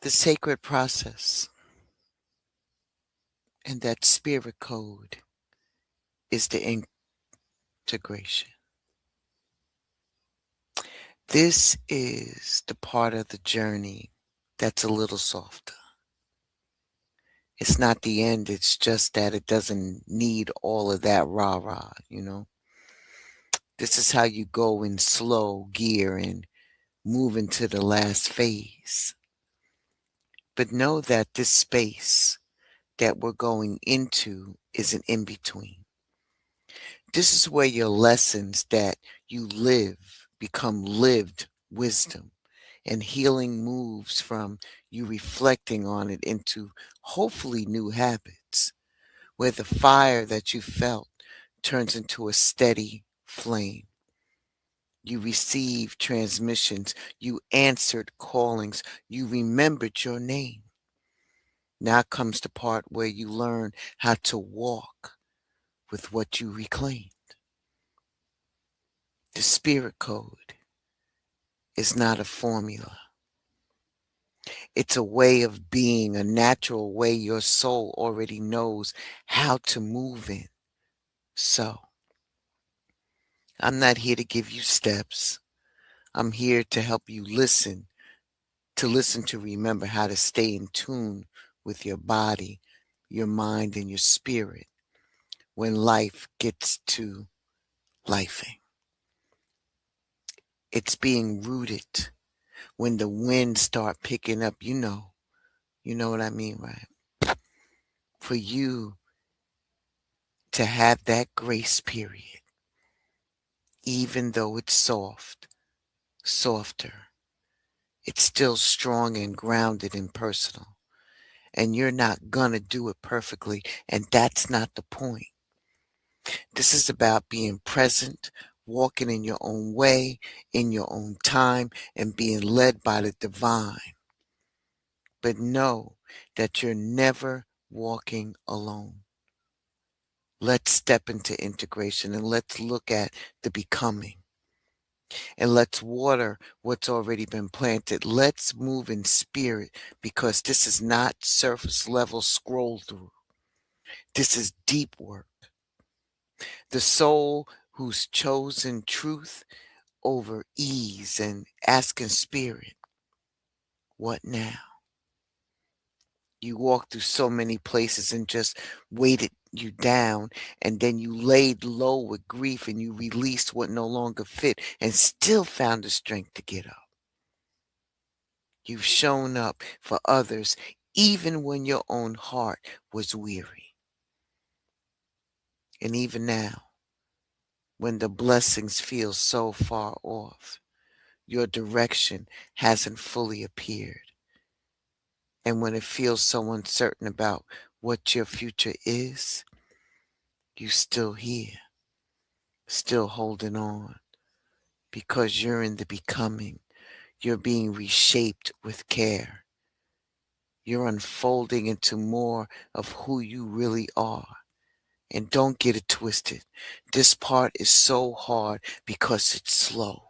The sacred process and that spirit code is the integration. This is the part of the journey that's a little softer. It's not the end, it's just that it doesn't need all of that rah rah. This is how you go in slow gear and move into the last phase. But know that this space that we're going into is an in between. This is where your lessons that you live become lived wisdom, and healing moves from you reflecting on it into hopefully new habits, where the fire that you felt turns into a steady flame. You received transmissions, you answered callings, you remembered your name. Now comes the part where you learn how to walk with what you reclaim. The spirit code is not a formula. It's a way of being, a natural way your soul already knows how to move in. So, I'm not here to give you steps. I'm here to help you listen to remember how to stay in tune with your body, your mind, and your spirit when life gets to lifing. It's being rooted when the winds start picking up, you know what I mean, right? For you to have that grace period, even though it's softer, it's still strong and grounded and personal. And you're not gonna do it perfectly, and that's not the point. This is about being present, walking in your own way, in your own time, and being led by the divine. But know that you're never walking alone. Let's step into integration and let's look at the becoming. And let's water what's already been planted. Let's move in spirit because this is not surface level scroll through. This is deep work. The soul who's chosen truth over ease and asking spirit, what now? You walked through so many places and just weighted you down, and then you laid low with grief and you released what no longer fit and still found the strength to get up. You've shown up for others even when your own heart was weary. And even now, when the blessings feel so far off, your direction hasn't fully appeared. And when it feels so uncertain about what your future is, you still here, still holding on, because you're in the becoming. You're being reshaped with care. You're unfolding into more of who you really are. And don't get it twisted. This part is so hard because it's slow,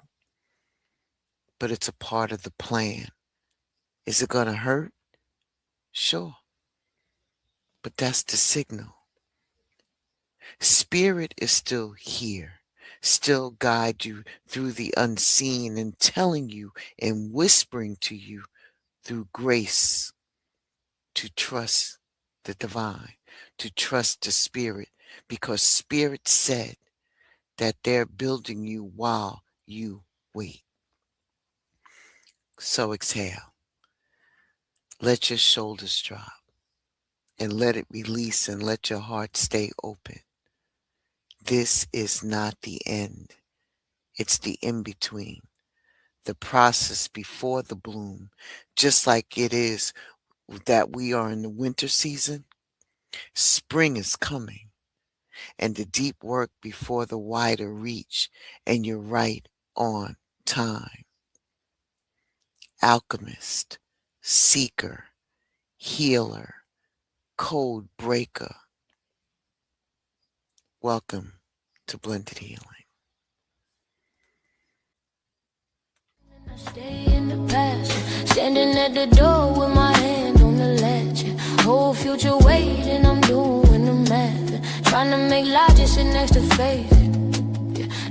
but it's a part of the plan. Is it going to hurt? Sure, but that's the signal. Spirit is still here, still guide you through the unseen and telling you and whispering to you through grace to trust the divine, to trust the spirit, because spirit said that they're building you while you wait. So exhale, let your shoulders drop and let it release and let your heart stay open. This is not the end. It's the in between, the process before the bloom, just like it is that we are in the winter season. Spring is coming, and the deep work before the wider reach, and you're right on time. Alchemist, seeker, healer, code breaker. Welcome to Blended Healing. Stay in the past, standing at the door with my hand on the latch. Whole future waiting, I'm doing the math. Trying to make logic sit next to faith.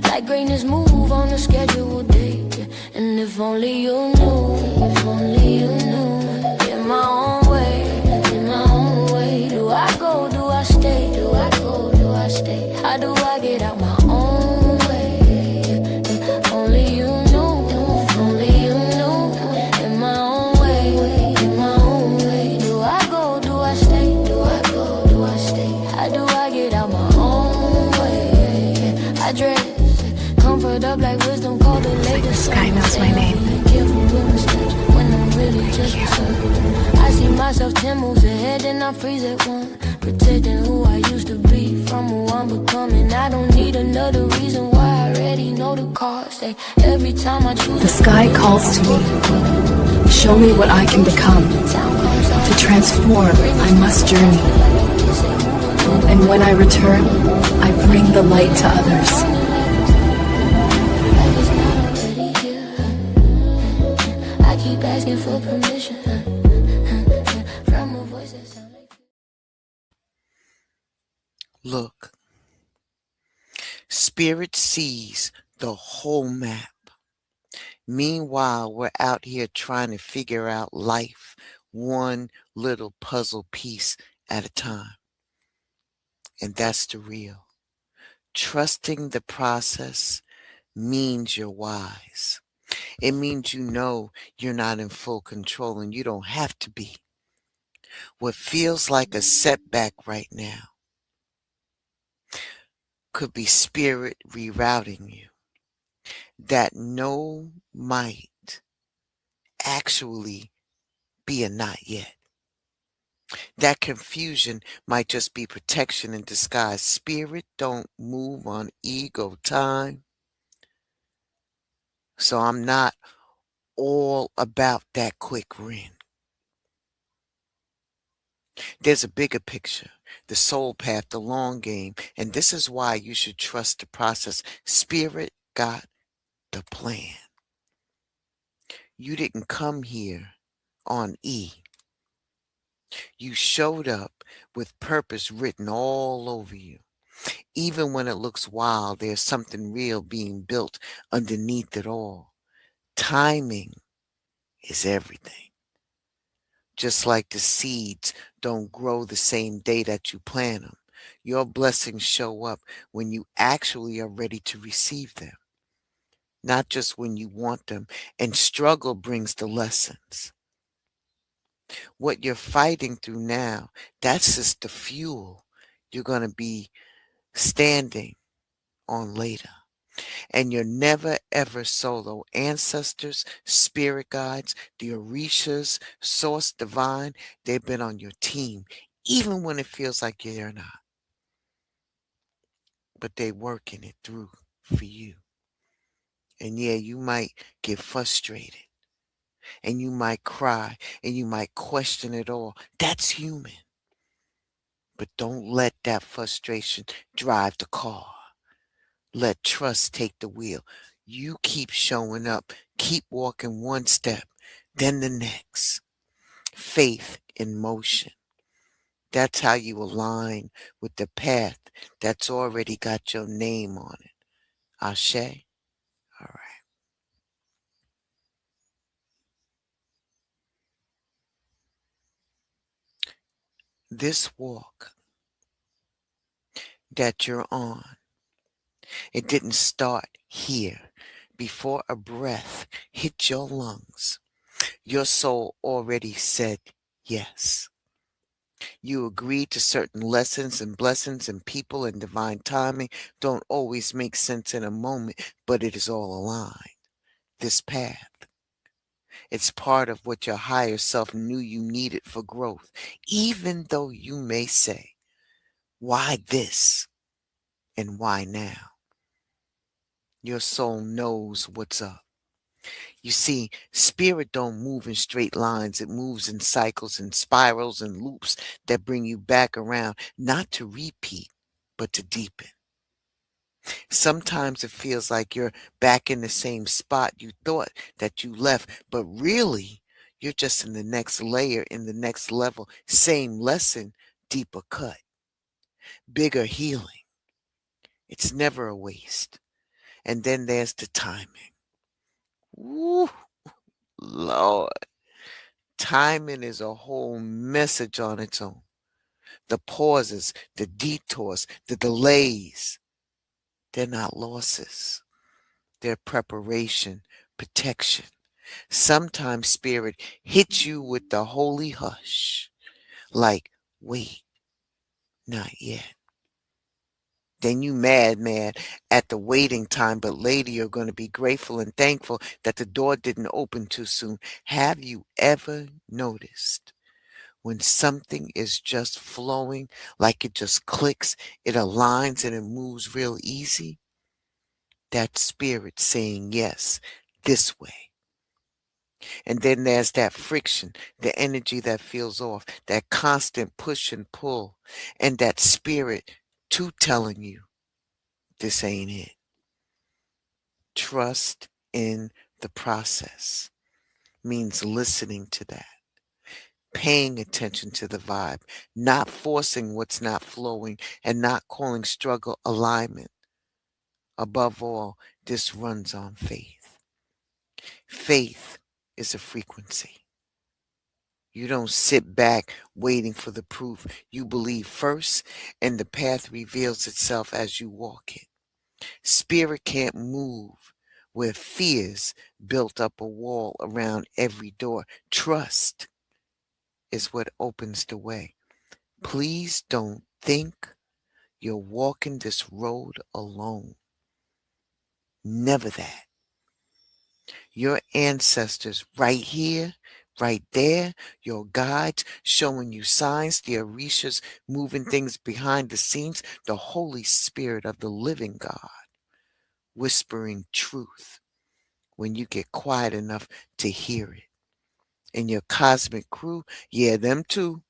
Like greatness move on a scheduled date. And if only you knew, if only you knew. In my own way, in my own way. Do I go, do I stay? Do I go, do I stay? How do I get out my own way? If only you knew, if only you knew. In my own way, in my own way. Do I go, do I stay? Do I go, do I stay? How do I get out my own way? I dress comfort up like wisdom, called the latest. Sky knows my name. Careful with mistakes when I'm really just research. I see myself 10 moves ahead and I freeze at one. Protecting who I used to be from who I'm becoming. I don't need another reason why I already know the cost. Every time I choose, The sky calls to me. Show me what I can become. To transform, I must journey. And when I return, I bring the light to others. keep asking for permission from a voice that sounds like you. Look, Spirit sees the whole map. Meanwhile, we're out here trying to figure out life one little puzzle piece at a time. And that's the real. Trusting the process means you're wise. It means you know you're not in full control and you don't have to be. What feels like a setback right now could be spirit rerouting you. That no might actually be a not yet. That confusion might just be protection in disguise. Spirit don't move on ego time. So I'm not all about that quick win. There's a bigger picture, the soul path, the long game, and this is why you should trust the process. Spirit got the plan. You didn't come here on E. You showed up with purpose written all over you. Even when it looks wild, there's something real being built underneath it all. Timing is everything. Just like the seeds don't grow the same day that you plant them. Your blessings show up when you actually are ready to receive them, not just when you want them. And struggle brings the lessons. What you're fighting through now, that's just the fuel you're going to be standing on later. And you're never ever solo. Ancestors, spirit guides, the Orishas, Source Divine, they've been on your team, even when it feels like you're not. But they're working it through for you. And yeah, you might get frustrated and you might cry and you might question it all. That's human. But don't let that frustration drive the car. Let trust take the wheel. You keep showing up, keep walking one step, then the next. Faith in motion. That's how you align with the path that's already got your name on it. Ashe? All right. This walk that you're on, it didn't start here. Before a breath hit your lungs, your soul already said yes. You agreed to certain lessons and blessings, and people and divine timing don't always make sense in a moment, but it is all aligned. This path, it's part of what your higher self knew you needed for growth, even though you may say, why this and why now? Your soul knows what's up. You see, spirit don't move in straight lines. It moves in cycles and spirals and loops that bring you back around, not to repeat, but to deepen. Sometimes it feels like you're back in the same spot you thought that you left, but really, you're just in the next layer, in the next level, same lesson, deeper cut, bigger healing. It's never a waste. And then there's the timing. Woo, Lord. Timing is a whole message on its own. The pauses, the detours, the delays, they're not losses. They're preparation, protection. Sometimes spirit hits you with the holy hush, like, wait, not yet. Then you mad at the waiting time, but later you're going to be grateful and thankful that the door didn't open too soon. Have you ever noticed when something is just flowing, like it just clicks, it aligns and it moves real easy? That spirit saying yes, this way. And then there's that friction, the energy that feels off, that constant push and pull, and that spirit too telling you this ain't it. Trust in the process means listening to that, paying attention to the vibe, not forcing what's not flowing, and not calling struggle alignment. Above all, this runs on faith. Faith is a frequency. You don't sit back waiting for the proof. You believe first, and the path reveals itself as you walk it. Spirit can't move where fears built up a wall around every door. Trust is what opens the way. Please don't think you're walking this road alone. Never that. Your ancestors right here, right there, your guides showing you signs, the Orishas moving things behind the scenes, the Holy Spirit of the living God whispering truth when you get quiet enough to hear it. And your cosmic crew, yeah, them too.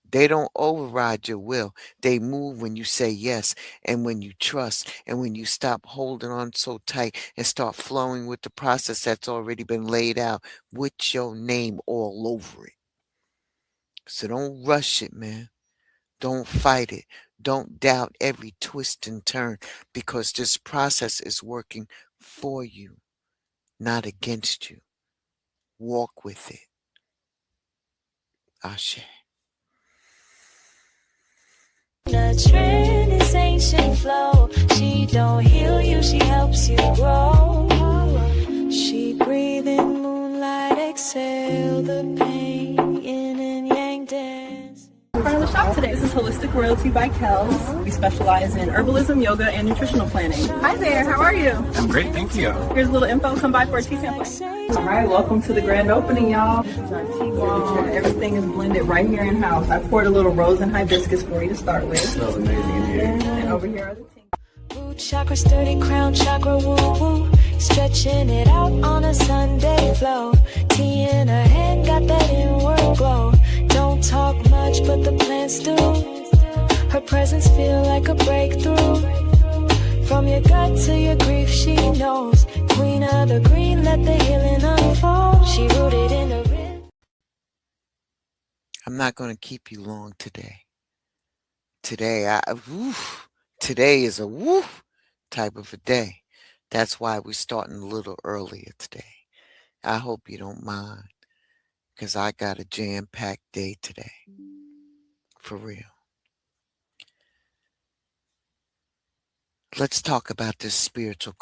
They don't override your will. They move when you say yes and when you trust and when you stop holding on so tight and start flowing with the process that's already been laid out with your name all over it. So don't rush it, man. Don't fight it. Don't doubt every twist and turn because this process is working for you, not against you. Walk with it. Ashe. The trend is ancient flow. She don't heal you, she helps you grow. She breathe in moonlight, exhale the pain, yin and yang dance. Front of the shop today. This is Holistic Royalty by Kels. We specialize in herbalism, yoga, and nutritional planning. Hi there, how are you? I'm great, thank you. Here's a little info. Come by for a tea sample. All right, welcome to the grand opening, y'all. This is our tea wall. Everything is blended right here in house. I poured a little rose and hibiscus for you to start with. Smells amazing in here. And over here are the tea. Root chakra sturdy, crown chakra woo woo. Stretching it out on a Sunday flow. Tea in her hand, got that inward glow. Don't talk much, but the plants do. Her presence feel like a breakthrough. From your gut to your grief, she knows. Queen of the green, let the healing unfold. She rooted in the rhythm. I'm not going to keep you long today. Today is a woof type of a day. That's why we're starting a little earlier today. I hope you don't mind because I got a jam-packed day today. For real. Let's talk about this spiritual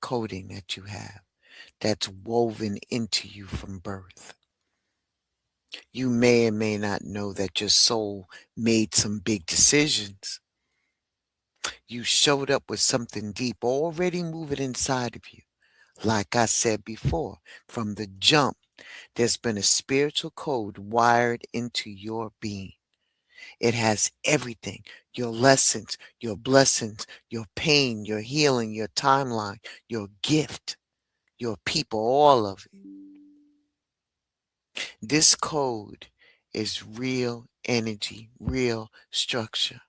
coding that you have that's woven into you from birth. You may or may not know that your soul made some big decisions. You showed up with something deep already moving inside of you. Like I said before, from the jump, there's been a spiritual code wired into your being. It has everything, your lessons, your blessings, your pain, your healing, your timeline, your gift, your people, all of it. This code is real energy, real structure.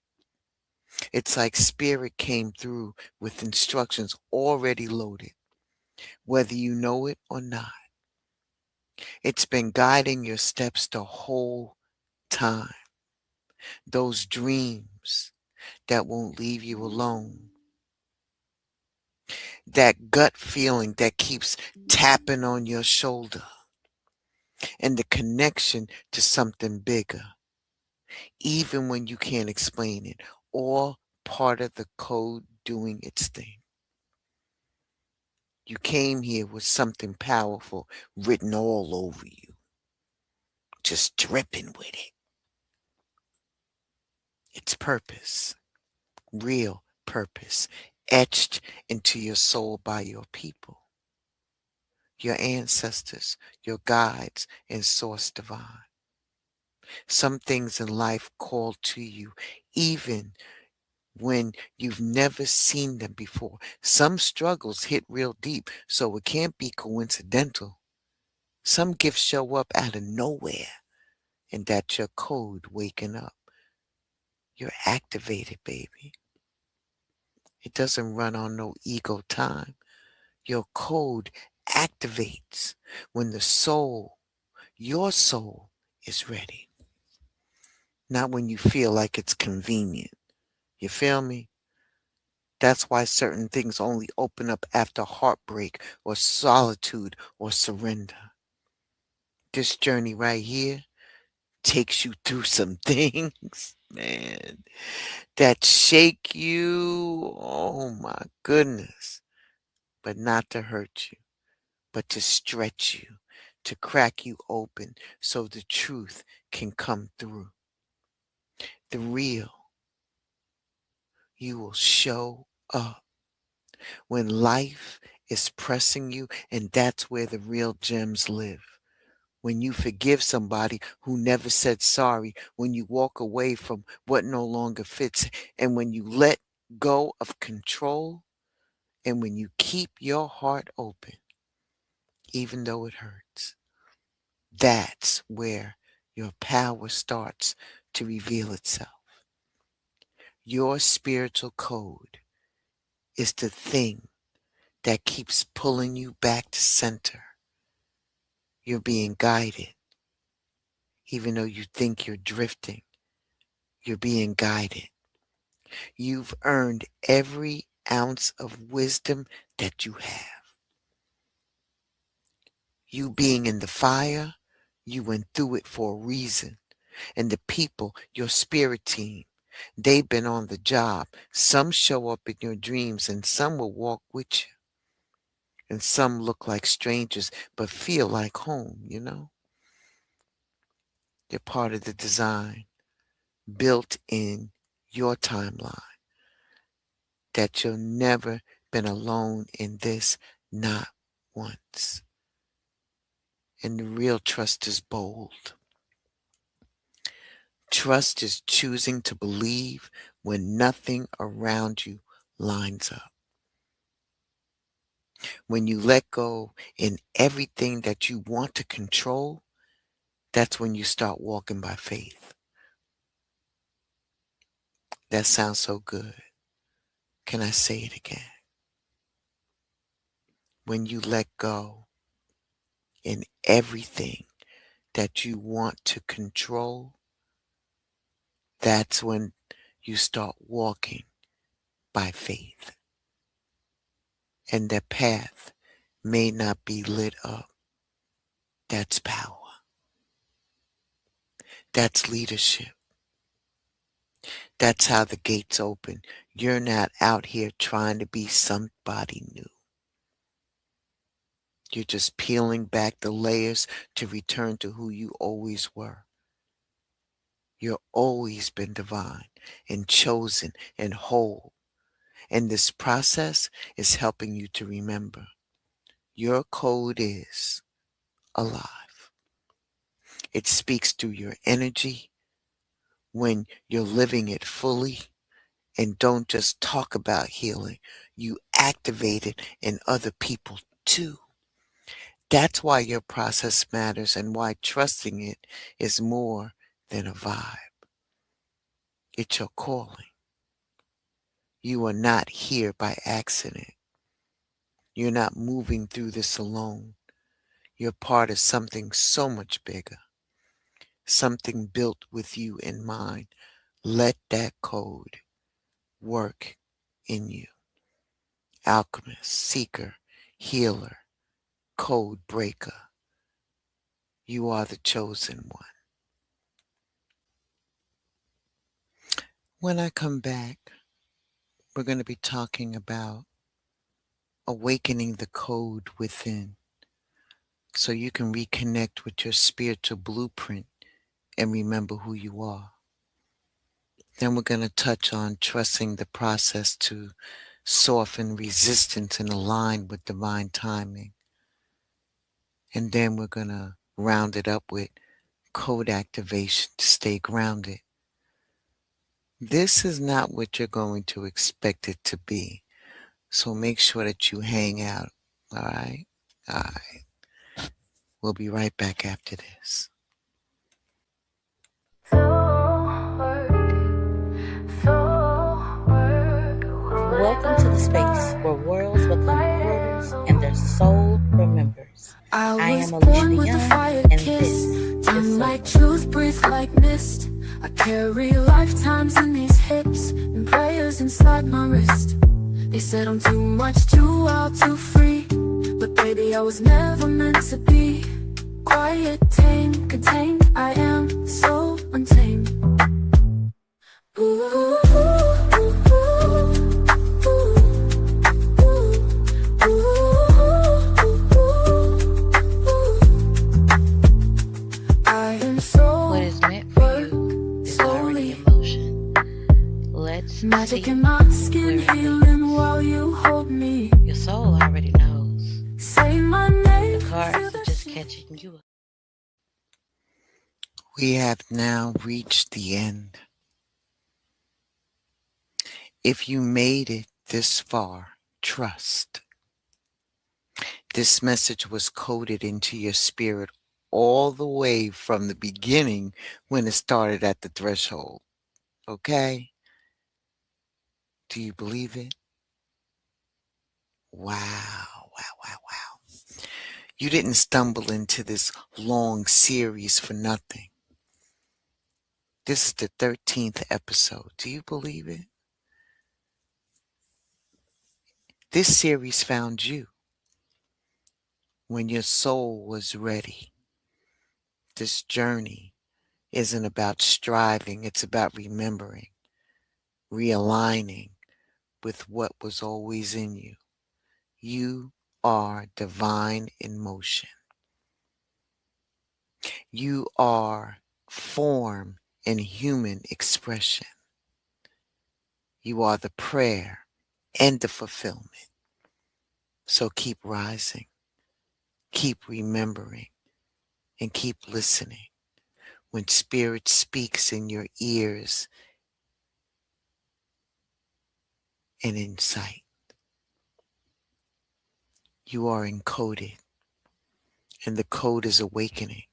It's like spirit came through with instructions already loaded, whether you know it or not. It's been guiding your steps the whole time. Those dreams that won't leave you alone. That gut feeling that keeps tapping on your shoulder. And the connection to something bigger, even when you can't explain it. All part of the code doing its thing. You came here with something powerful written all over you, just dripping with it. It's purpose, real purpose, etched into your soul by your people, your ancestors, your guides, and source divine. Some things in life call to you, even when you've never seen them before. Some struggles hit real deep, so it can't be coincidental. Some gifts show up out of nowhere, and that's your code waking up. You're activated, baby. It doesn't run on no ego time. Your code activates when the soul, your soul, is ready, not when you feel like it's convenient. You feel me? That's why certain things only open up after heartbreak or solitude or surrender. This journey right here takes you through some things, man, that shake you. Oh my goodness. But not to hurt you, but to stretch you, to crack you open so the truth can come through. The real you will show up when life is pressing you, and that's where the real gems live. When you forgive somebody who never said sorry, when you walk away from what no longer fits, and when you let go of control, and when you keep your heart open, even though it hurts, that's where your power starts to reveal itself. Your spiritual code is the thing that keeps pulling you back to center. You're being guided, even though you think you're drifting. You're being guided. You've earned every ounce of wisdom that you have. You being in the fire, you went through it for a reason. And the people, your spirit team, they've been on the job. Some show up in your dreams and some will walk with you. And some look like strangers but feel like home. They're part of the design built in your timeline that you'll never been alone in this, not once. And the real trust is bold. Trust is choosing to believe when nothing around you lines up. When you let go in everything that you want to control, that's when you start walking by faith. That sounds so good. Can I say it again? When you let go in everything that you want to control, that's when you start walking by faith. And the path may not be lit up. That's power. That's leadership. That's how the gates open. You're not out here trying to be somebody new. You're just peeling back the layers to return to who you always were. You've always been divine and chosen and whole. And this process is helping you to remember your code is alive. It speaks through your energy when you're living it fully. And don't just talk about healing, you activate it in other people too. That's why your process matters and why trusting it is more than a vibe. It's your calling. You are not here by accident. You're not moving through this alone. You're part of something so much bigger, something built with you in mind. Let that code work in you. Alchemist, seeker, healer, code breaker. You are the chosen one. When I come back, we're going to be talking about awakening the code within so you can reconnect with your spiritual blueprint and remember who you are. Then we're going to touch on trusting the process to soften resistance and align with divine timing. And then we're going to round it up with code activation to stay grounded. This is not what you're going to expect it to be. So make sure that you hang out. All right? All right. We'll be right back after this. Welcome to the space where worlds become portals and their soul remembers. I was am born Alicia with a Young, fire and kiss. this is Time like Soul. truth, breathe like mist. I carry lifetimes in these hips and prayers inside my wrist. They said I'm too much, too wild, too free. But baby, I was never meant to be. Quiet, tame, contained. I am so untamed. Ooh, ooh, ooh, ooh, ooh, I am so What is meant for you is already in motion. Let's magic see in my skin, where it healing leads. while you hold me. Your soul already knows. Say my name, The cards feel are the just shit. catching you up. We have now reached the end. If you made it this far, trust. This message was coded into your spirit all the way from the beginning when it started at the threshold. Okay? Do you believe it? Wow, wow, wow, wow. You didn't stumble into this long series for nothing. This is the 13th episode. Do you believe it? This series found you when your soul was ready. This journey isn't about striving, it's about remembering, realigning with what was always in you. You are divine in motion. You are form and human expression. You are the prayer and the fulfillment. So keep rising, keep remembering, and keep listening. When spirit speaks in your ears and in sight, you are encoded, and the code is awakening.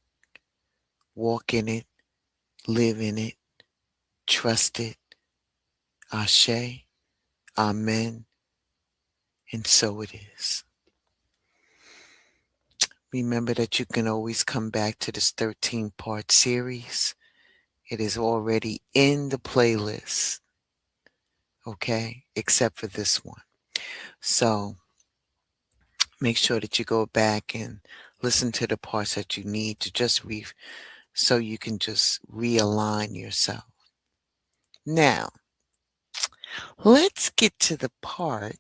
Walk in it, live in it, trust it. Ashe, amen, and so it is. Remember that you can always come back to this 13-part series. It is already in the playlist, okay, except for this one. So make sure that you go back and listen to the parts that you need to just so you can just realign yourself. Now, let's get to the part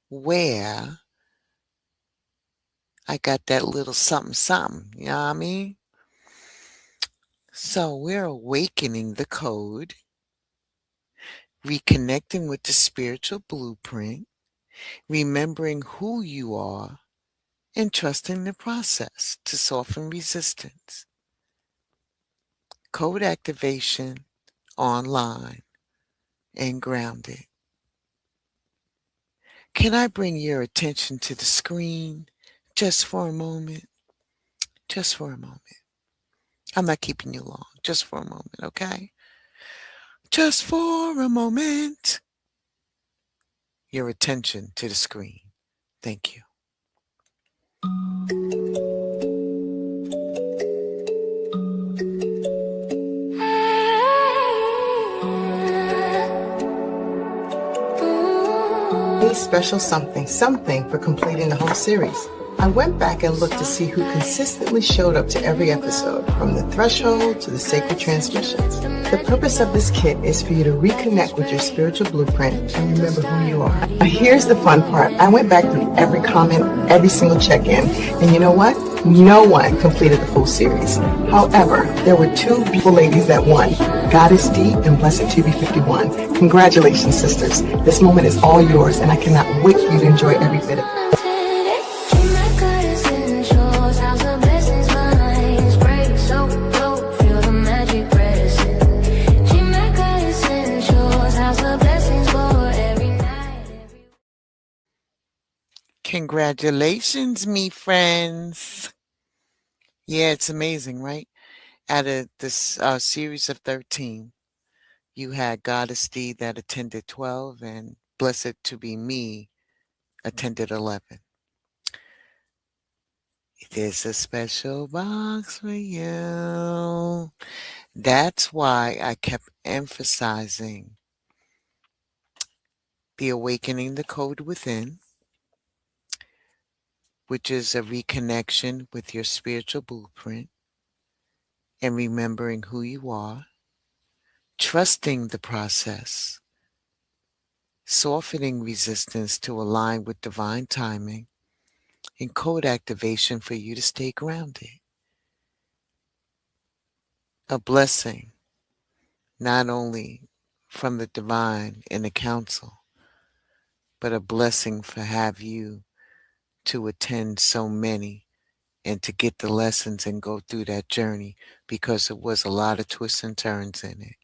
where I got that little something something, you know what I mean? So we're awakening the code, reconnecting with the spiritual blueprint, remembering who you are, and trusting the process to soften resistance. Code activation online and grounded. Can I bring your attention to the screen just for a moment? Just for a moment. I'm not keeping you long. Just for a moment, okay? Just for a moment. your attention to the screen. Thank you. A special something for completing the whole series. I went back and looked to see who consistently showed up to every episode, from the threshold to the sacred transmissions. The purpose of this kit is for you to reconnect with your spiritual blueprint and remember who you are. Now here's the fun part. I went back through every comment, every single check-in, and you know what? No one completed the full series. However, there were two beautiful ladies that won, Goddess D and Blessed TB51. Congratulations, sisters. This moment is all yours, and I cannot wait for you to enjoy every bit of it. Congratulations, me friends. Yeah, it's amazing, right? Out of this series of 13, you had Goddess D that attended 12, and Blessed to be me attended 11. There's a special box for you. That's why I kept emphasizing the awakening the code within, which is a reconnection with your spiritual blueprint and remembering who you are, trusting the process, softening resistance to align with divine timing, and code activation for you to stay grounded. A blessing, not only from the divine and the council, but a blessing for have you to attend so many and to get the lessons and go through that journey, because it was a lot of twists and turns in it.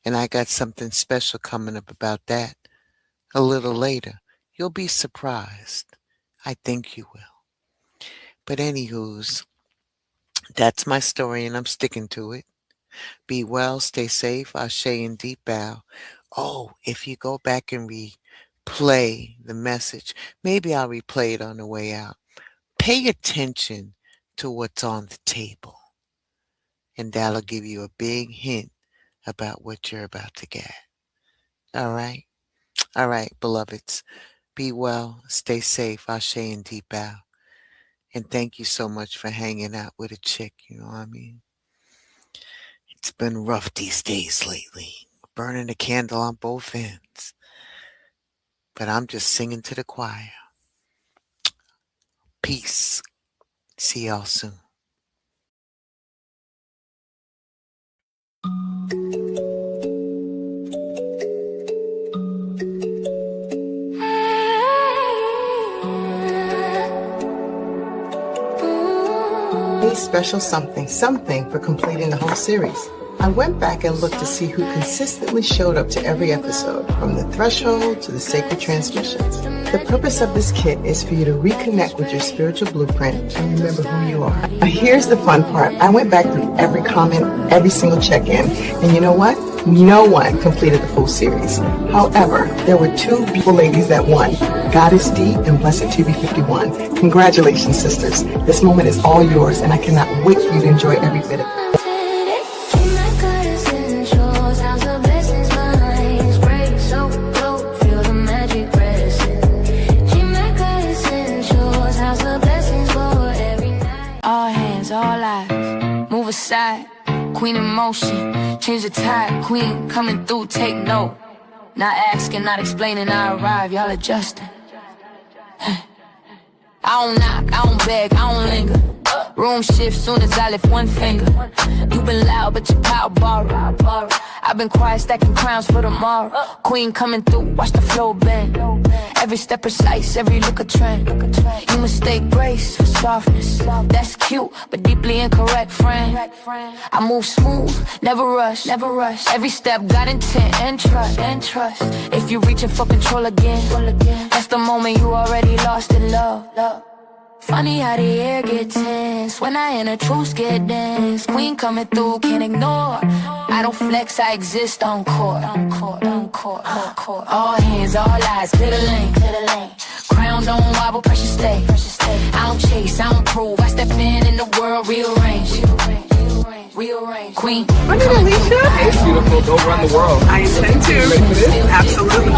And I got something special coming up about that a little later. You'll be surprised. I think you will. But anywho's, that's my story and I'm sticking to it. Be well, stay safe, ashe and deep bow. Oh, if you go back and replay the message, maybe I'll replay it on the way out. Pay attention to what's on the table, and that'll give you a big hint about what you're about to get. All right? All right, beloveds. Be well, stay safe, ashe and deep bow. And thank you so much for hanging out with a chick, you know what I mean? It's been rough these days lately, burning the candle on both ends. But I'm just singing to the choir. Peace. See y'all soon. A special something for completing the whole series. I went back and looked to see who consistently showed up to every episode, from the threshold to the sacred transmissions. The purpose of this kit is for you to reconnect with your spiritual blueprint and remember who you are. Now here's the fun part. I went back through every comment, every single check-in, and you know what? No one completed the full series. However, there were two beautiful ladies that won, Goddess D and Blessed TB51. Congratulations, sisters. This moment is all yours, and I cannot wait for you to enjoy every bit of it. All eyes, move aside, queen in motion, change the tide, queen coming through, take note. Not asking, not explaining, I arrive, y'all adjusting. I don't knock, I don't beg, I don't linger. Room shift soon as I lift one finger. You been loud, but your power borrow. I've been quiet, stacking crowns for tomorrow. Queen coming through, watch the flow bend. Every step precise, every look a trend. You mistake grace for softness. That's cute, but deeply incorrect, friend. I move smooth, never rush. Every step got intent and trust. If you reaching for control again, that's the moment you already lost in love. Funny how the air get tense when I enter, truths get dense. Queen coming through, can't ignore. I don't flex, I exist on court. All hands, all eyes, clear the lane. Crown don't wobble, pressure stay. I don't chase, I don't prove. I step in the world rearrange. Queen. Morning, Alicia. Hey, beautiful. Go run the world. I intend to. Ready for this? Absolutely.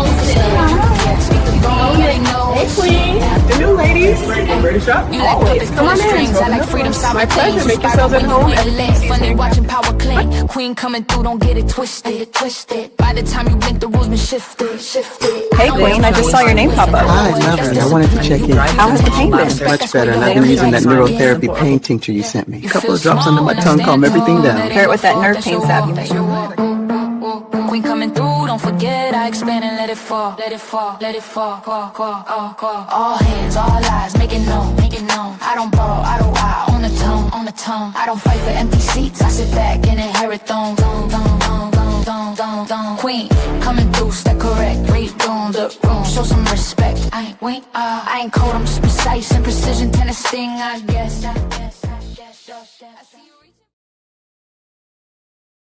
Hey, Queen. The new ladies. Ready to shop? Always. Come on in. I like freedom, My pleasure. Make yourselves at home. Funny watching power clean. Queen coming through, don't get it twisted. By the time you blink, the rules been shifted. Hey, Queen. I just saw your name pop up. Hi, Lover. I wanted to check in. How has the pain been? Much better, and I've been using that neurotherapy pain tincture you sent me. A couple of drops under my tongue calm everything down. Pair it with that nerve pain salve you mentioned. Queen coming through, don't forget I expand and let it fall. All hands, all eyes, make it known. I don't borrow, I don't lie, on the tongue. I don't fight for empty seats, I sit back and inherit thrones. Queen, coming through, step correct, read the room, show some respect. I ain't wink, I ain't cold, I'm just precise and precision, tennis sting, I guess.